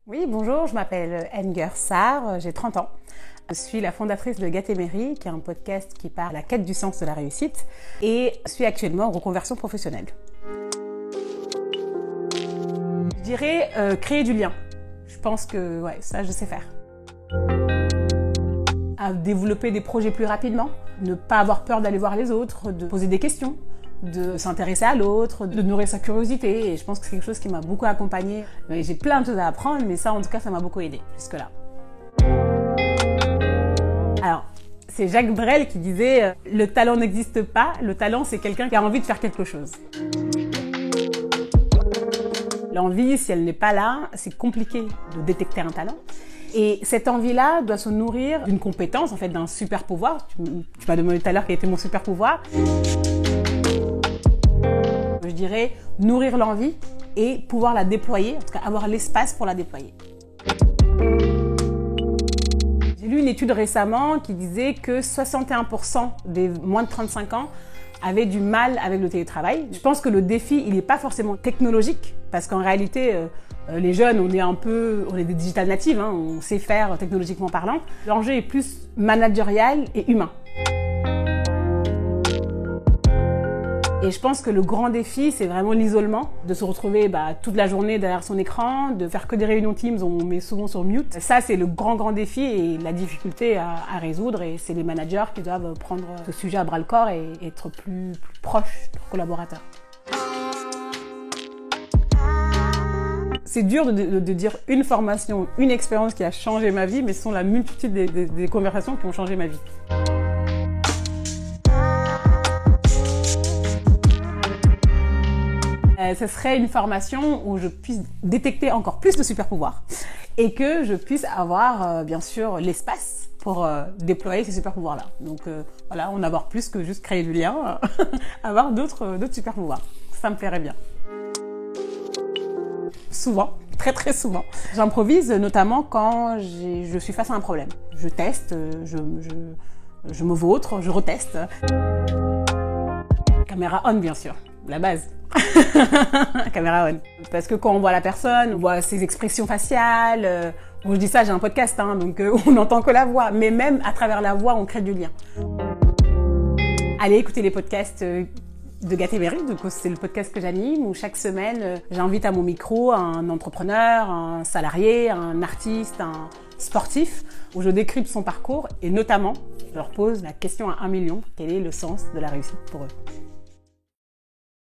Oui, bonjour, je m'appelle Enger Sarr, j'ai 30 ans. Je suis la fondatrice de Gatemery, qui est un podcast qui parle de la quête du sens de la réussite, et je suis actuellement en reconversion professionnelle. Je dirais créer du lien. Je pense que ça, je sais faire. À développer des projets plus rapidement, ne pas avoir peur d'aller voir les autres, de poser des questions, de s'intéresser à l'autre, de nourrir sa curiosité. Et je pense que c'est quelque chose qui m'a beaucoup accompagnée. J'ai plein de choses à apprendre, mais ça, en tout cas, ça m'a beaucoup aidée jusque-là. Alors, c'est Jacques Brel qui disait « Le talent n'existe pas, le talent, c'est quelqu'un qui a envie de faire quelque chose ». L'envie, si elle n'est pas là, c'est compliqué de détecter un talent. Et cette envie-là doit se nourrir d'une compétence, en fait, d'un super pouvoir. Tu m'as demandé tout à l'heure quel était mon super pouvoir. Je dirais nourrir l'envie et pouvoir la déployer, en tout cas avoir l'espace pour la déployer. J'ai lu une étude récemment qui disait que 61% des moins de 35 ans avaient du mal avec le télétravail. Je pense que le défi, il n'est pas forcément technologique, parce qu'en réalité, les jeunes, on est des digital natives, on sait faire technologiquement parlant. L'enjeu est plus managérial et humain. Et je pense que le grand défi, c'est vraiment l'isolement, de se retrouver toute la journée derrière son écran, de faire que des réunions Teams, on met souvent sur mute. Ça, c'est le grand défi et la difficulté à résoudre. Et c'est les managers qui doivent prendre ce sujet à bras-le-corps et être plus proches de leurs collaborateurs. C'est dur de dire une formation, une expérience qui a changé ma vie, mais ce sont la multitude des conversations qui ont changé ma vie. Ce serait une formation où je puisse détecter encore plus de super pouvoirs et que je puisse avoir bien sûr l'espace pour déployer ces super pouvoirs là. Donc en avoir plus que juste créer du lien, avoir d'autres super pouvoirs. Ça me plairait bien. Souvent, très souvent. J'improvise notamment quand je suis face à un problème. Je teste, je me vautre, je reteste. Caméra on bien sûr, la base. Caméra on. Parce que quand on voit la personne, on voit ses expressions faciales. Bon, je dis ça, j'ai un podcast, donc on n'entend que la voix. Mais même à travers la voix, on crée du lien. Allez écouter les podcasts de Gatemery. Donc c'est le podcast que j'anime où chaque semaine, j'invite à mon micro un entrepreneur, un salarié, un artiste, un sportif, où je décrypte son parcours et notamment, je leur pose la question à 1 million, quel est le sens de la réussite pour eux ?